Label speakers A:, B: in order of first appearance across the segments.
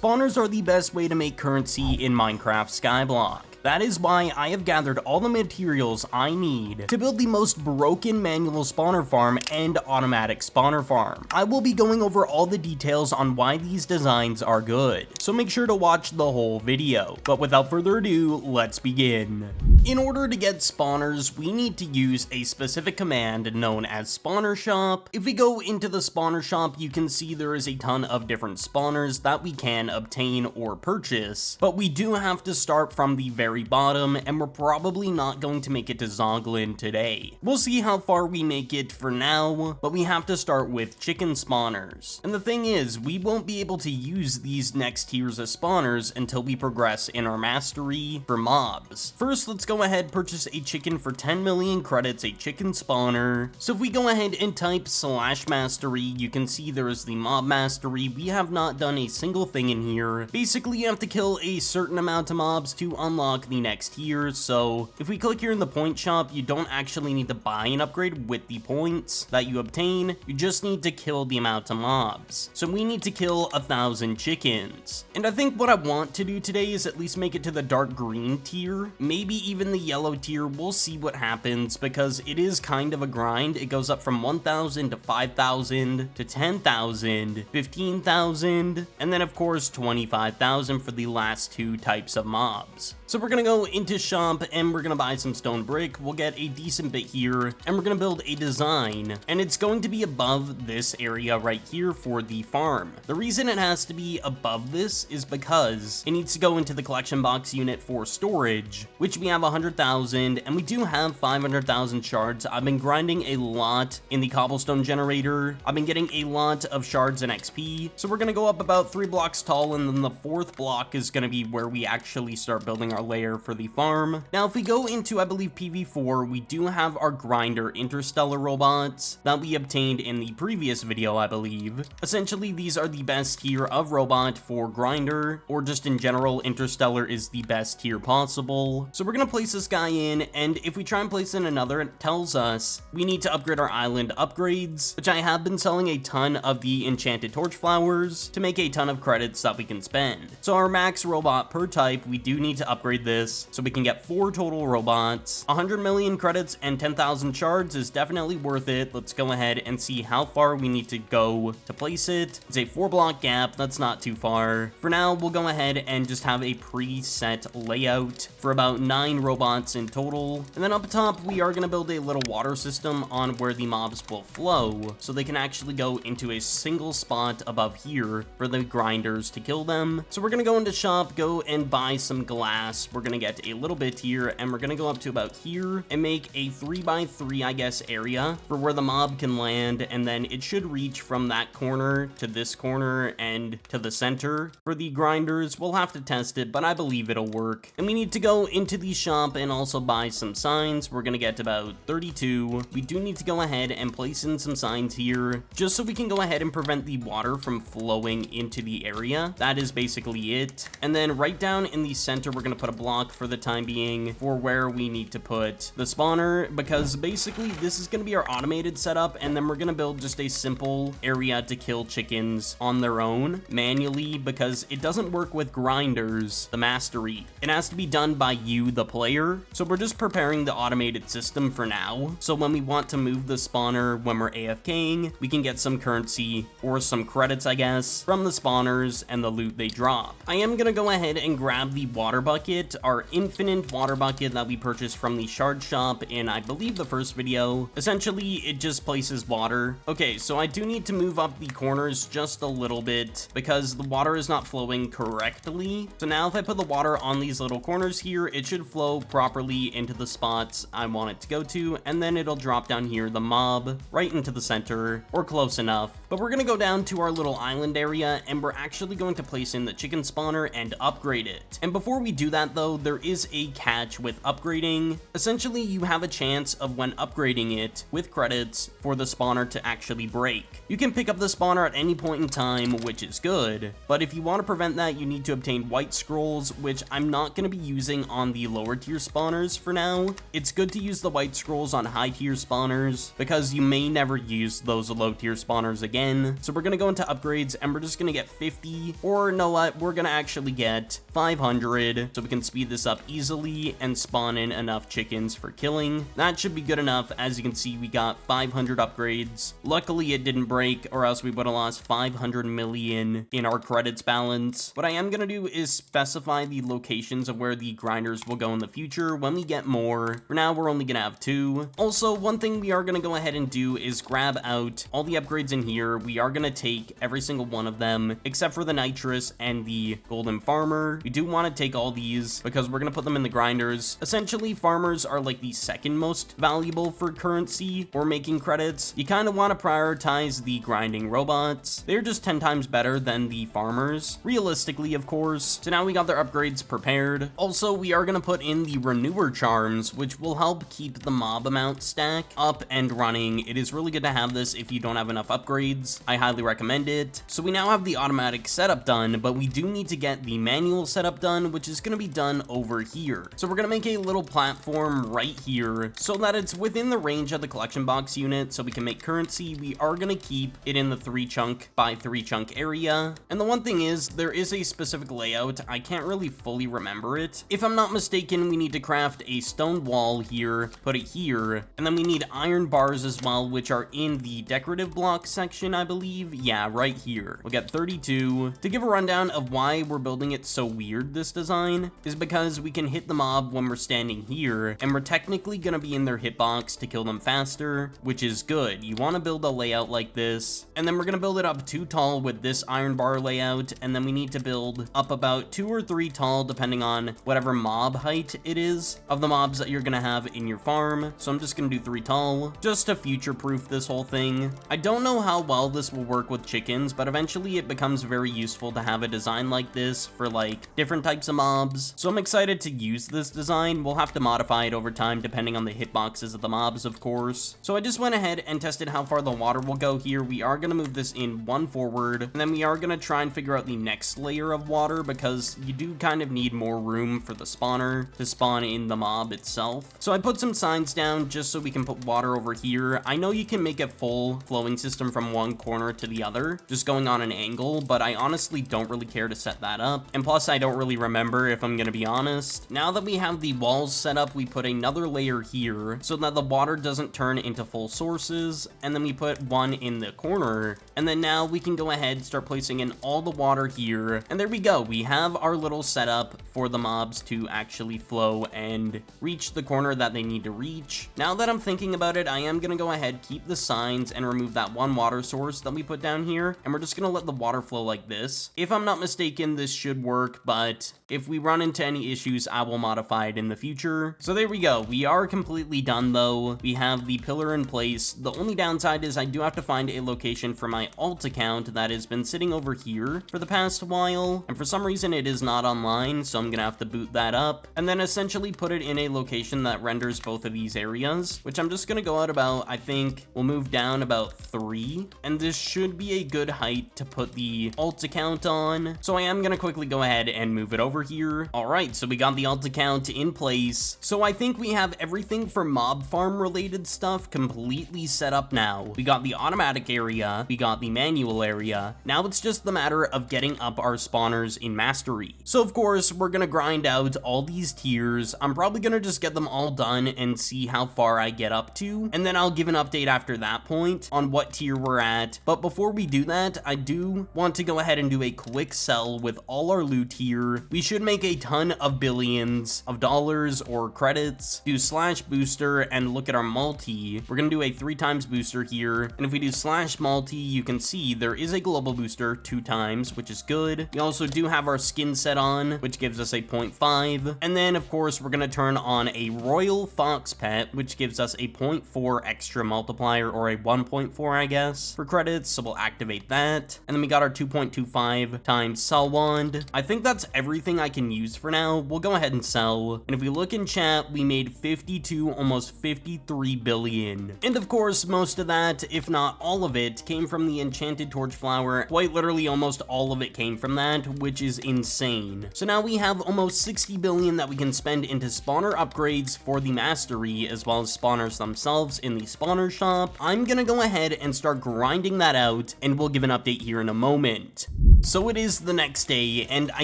A: Spawners are the best way to make currency in Minecraft Skyblock. That is why I have gathered all the materials I need to build the most broken manual spawner farm and automatic spawner farm. I will be going over all the details on why these designs are good, so make sure to watch the whole video. But without further ado, let's begin. In order to get spawners, we need to use a specific command known as spawner shop. If we go into the spawner shop, you can see there is a ton of different spawners that we can obtain or purchase, but we do have to start from the very bottom, and we're probably not going to make it to Zoglin today. We'll see how far we make it for now, but we have to start with chicken spawners. And the thing is, we won't be able to use these next tiers of spawners until we progress in our mastery for mobs. First, let's go ahead, purchase a chicken for 10 million credits, a chicken spawner. So if we go ahead and type /mastery, you can see there is the mob mastery. We have not done a single thing in here. Basically, you have to kill a certain amount of mobs to unlock the next tier. So if we click here in the point shop, you don't actually need to buy an upgrade with the points that you obtain. You just need to kill the amount of mobs. So we need to kill 1,000 chickens. And I think what I want to do today is at least make it to the dark green tier, maybe even the yellow tier. We'll see what happens, because it is kind of a grind. It goes up from 1,000 to 5,000 to 10,000, 15,000, and then of course 25,000 for the last two types of mobs. So we're gonna go into shop and we're gonna buy some stone brick. We'll get a decent bit here, and we're gonna build a design, and it's going to be above this area right here for the farm. The reason it has to be above this is because it needs to go into the collection box unit for storage, which we have 100,000, and we do have 500,000 shards. I've been grinding a lot in the cobblestone generator. I've been getting a lot of shards and XP. So we're gonna go up about 3 blocks tall, and then the 4th block is gonna be where we actually start building our layer for the farm. Now, if we go into, I believe, PV4, we do have our grinder Interstellar robots that we obtained in the previous video, I believe. Essentially, these are the best tier of robot for grinder, or just in general, Interstellar is the best tier possible. So we're gonna place this guy in, and if we try and place in another, it tells us we need to upgrade our island upgrades, which I have been selling a ton of the enchanted torch flowers to make a ton of credits that we can spend. So our max robot per type, we do need to upgrade this so we can get 4 total robots. 100 million credits and 10,000 shards is definitely worth it. Let's go ahead and see how far we need to go to place it. It's a 4 block gap. That's not too far. For now, we'll go ahead and just have a preset layout for about 9 robots in total. And then up top, we are going to build a little water system on where the mobs will flow, so they can actually go into a single spot above here for the grinders to kill them. So we're going to go into shop, go and buy some glass. We're going to get a little bit here, and we're going to go up to about here and make a 3x3, I guess, area for where the mob can land, and then it should reach from that corner to this corner and to the center. For the grinders, we'll have to test it, but I believe it'll work. And we need to go into the shop and also buy some signs. We're going to get about 32. We do need to go ahead and place in some signs here, just so we can go ahead and prevent the water from flowing into the area. That is basically it. And then right down in the center, we're going to put a block for the time being for where we need to put the spawner, because basically this is going to be our automated setup, and then we're going to build just a simple area to kill chickens on their own manually, because it doesn't work with grinders, the mastery. It has to be done by you, the player. So we're just preparing the automated system for now, so when we want to move the spawner when we're AFKing, we can get some currency or some credits, I guess, from the spawners and the loot they drop. I am going to go ahead and grab the water bucket, our infinite water bucket that we purchased from the shard shop in, I believe, the first video. Essentially, it just places water. Okay, so I do need to move up the corners just a little bit because the water is not flowing correctly. So now if I put the water on these little corners here, it should flow properly into the spots I want it to go to, and then it'll drop down here, the mob, right into the center, or close enough. But we're gonna go down to our little island area, and we're actually going to place in the chicken spawner and upgrade it. And before we do that though, there is a catch with upgrading. Essentially, you have a chance of, when upgrading it with credits, for the spawner to actually break. You can pick up the spawner at any point in time, which is good, but if you want to prevent that, you need to obtain white scrolls, which I'm not going to be using on the lower tier spawners for now. It's good to use the white scrolls on high tier spawners because you may never use those low tier spawners again. So we're gonna go into upgrades and we're just gonna get 50, or know what, we're gonna actually get 500 so we can speed this up easily and spawn in enough chickens for killing. That should be good enough. As you can see, we got 500 upgrades. Luckily it didn't break, or else we would have lost 500 million in our credits balance. What I am gonna do is specify the locations of where the grinders will go in the future when we get more. For now, we're only gonna have 2. Also, one thing we are gonna go ahead and do is grab out all the upgrades in here. We are gonna take every single one of them, except for the nitrous and the golden farmer. We do want to take all these because we're gonna put them in the grinders. Essentially, farmers are like the second most valuable for currency or making credits. You kind of want to prioritize the grinding robots. They're just 10 times better than the farmers, realistically, of course. So now we got their upgrades prepared. Also, we are gonna put in the renewer charms, which will help keep the mob amount stack up and running. It is really good to have this if you don't have enough upgrades. I highly recommend it. So we now have the automatic setup done, but we do need to get the manual setup done, which is gonna be done over here. So we're gonna make a little platform right here so that it's within the range of the collection box unit so we can make currency. We are gonna keep it in the 3 chunk by 3 chunk area. And the one thing is, there is a specific layout. I can't really fully remember it. If I'm not mistaken, we need to craft a stone wall here, put it here, and then we need iron bars as well, which are in the decorative block section, I believe. Yeah, right here. We'll get 32. To give a rundown of why we're building it so weird, this design, is because we can hit the mob when we're standing here, and we're technically gonna be in their hitbox to kill them faster, which is good. You want to build a layout like this, and then we're gonna build it up 2 tall with this iron bar layout, and then we need to build up about 2 or 3 tall depending on whatever mob height it is of the mobs that you're gonna have in your farm. So I'm just gonna do 3 tall just to future-proof this whole thing. I don't know how well this will work with chickens, but eventually it becomes very useful to have a design like this for like different types of mobs. So I'm excited to use this design. We'll have to modify it over time depending on the hitboxes of the mobs, of course. So I just went ahead and tested how far the water will go here. We are gonna move this in 1 forward, and then we are gonna try and figure out the next layer of water because you do kind of need more room for the spawner to spawn in the mob itself. So I put some signs down just so we can put water over here. I know you can make a full flowing system from one corner to the other, just going on an angle, but I honestly don't really care to set that up. And plus, I don't really remember, if I'm gonna be honest. Now that we have the walls set up, we put another layer here so that the water doesn't turn into full sources, and then we put one in the corner, and then now we can go ahead, start placing in all the water here, and there we go. We have our little setup for the mobs to actually flow and reach the corner that they need to reach. Now that I'm thinking about it, I am gonna go ahead, keep the signs, and remove that one water source that we put down here, and we're just gonna let the water flow like this. If I'm not mistaken, this should work, but if we run into any issues, I will modify it in the future. So there we go. We are completely done though. We have the pillar in place. The only downside is I do have to find a location for my alt account that has been sitting over here for the past while, and for some reason it is not online, so I'm gonna have to boot that up, and then essentially put it in a location that renders both of these areas, which I'm just gonna go out about, I think we'll move down about 3, and this should be a good height to put the alt account on. So I am gonna quickly go ahead and move it over here. Alright, so we got the alt account in place. So I think we have everything for mob farm related stuff completely set up now. We got the automatic area, we got the manual area. Now it's just the matter of getting up our spawners in mastery. So of course, we're gonna grind out all these tiers. I'm probably gonna just get them all done and see how far I get up to, and then I'll give an update after that point on what tier we're at. But before we do that, I do want to go ahead and do a quick sell with all our loot here. We should make a ton of billions of dollars or credits. Do slash booster and look at our multi. We're gonna do a 3 times booster here, and if we do slash multi, you can see there is a global booster 2 times, which is good. We also do have our skin set on, which gives us a 0.5, and then of course we're gonna turn on a royal fox pet, which gives us a 0.4 extra multiplier, or a 1.4 I guess, for credits, so we'll activate that. And then we got our 2.25 times sell wand. I think that's everything I can use for now. We'll go ahead and sell, and if we look in chat, we made 52, almost 53 billion. And of course, most of that, if not all of it, came from the enchanted torch flower. Quite literally almost all of it came from that, which is insane. So now we have almost 60 billion that we can can spend into spawner upgrades for the mastery as well as spawners themselves in the spawner shop, I'm gonna go ahead and start grinding that out, and we'll give an update here in a moment. So it is the next day, and I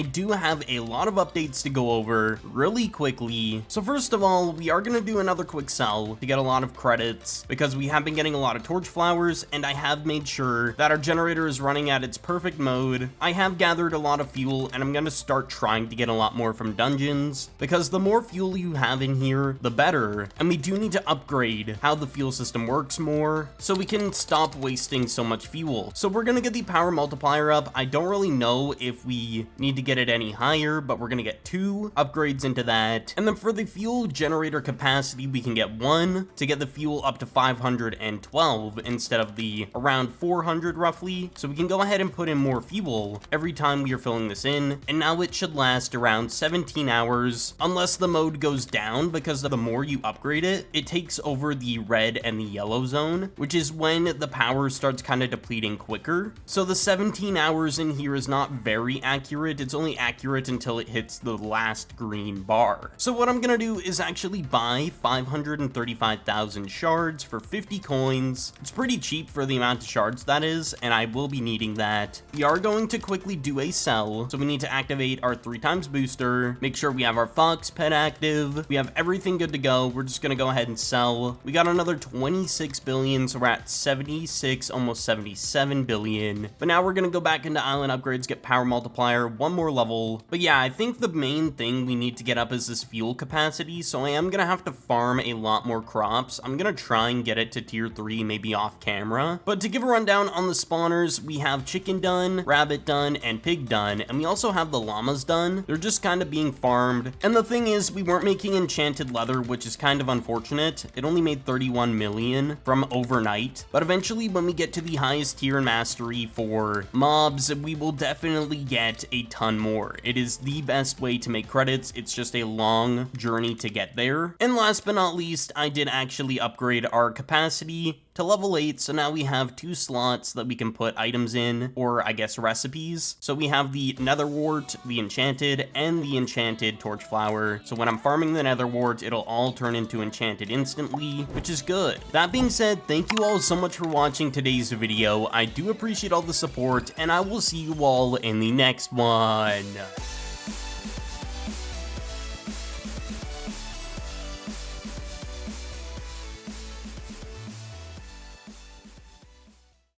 A: do have a lot of updates to go over really quickly. So first of all, we are going to do another quick sell to get a lot of credits, because we have been getting a lot of torch flowers, and I have made sure that our generator is running at its perfect mode. I have gathered a lot of fuel, and I'm going to start trying to get a lot more from dungeons, because the more fuel you have in here, the better. And we do need to upgrade how the fuel system works more, so we can stop wasting so much fuel. So we're going to get the power multiplier up. I don't really know if we need to get it any higher, but we're gonna get 2 upgrades into that. And then for the fuel generator capacity, we can get 1 to get the fuel up to 512 instead of the around 400 roughly. So we can go ahead and put in more fuel every time we are filling this in, and now it should last around 17 hours unless the mode goes down, because the more you upgrade it, it takes over the red and the yellow zone, which is when the power starts kind of depleting quicker. So the 17 hours in here is not very accurate. It's only accurate until it hits the last green bar. So what I'm gonna do is actually buy 535,000 shards for 50 coins. It's pretty cheap for the amount of shards that is, and I will be needing that. We are going to quickly do a sell, so we need to activate our 3x booster, make sure we have our fox pet active, we have everything good to go. We're just gonna go ahead and sell. We got another 26 billion, so we're at 76, almost 77 billion. But now we're gonna go back into island upgrades, get power multiplier, 1 more level. But yeah, I think the main thing we need to get up is this fuel capacity, so I am gonna have to farm a lot more crops. I'm gonna try and get it to tier 3, maybe off camera. But to give a rundown on the spawners, we have chicken done, rabbit done, and pig done, and we also have the llamas done. They're just kind of being farmed. And the thing is, we weren't making enchanted leather, which is kind of unfortunate. It only made 31 million from overnight, but eventually when we get to the highest tier in mastery for mobs, we will definitely get a ton more. It is the best way to make credits. It's just a long journey to get there. And last but not least, I did actually upgrade our capacity to level 8, so now we have 2 slots that we can put items in, or I guess recipes. So we have the nether wart, the enchanted, and the enchanted torch flower. So when I'm farming the nether wart, it'll all turn into enchanted instantly, which is good. That being said, thank you all so much for watching today's video. I do appreciate all the support, and I will see you all in the next one.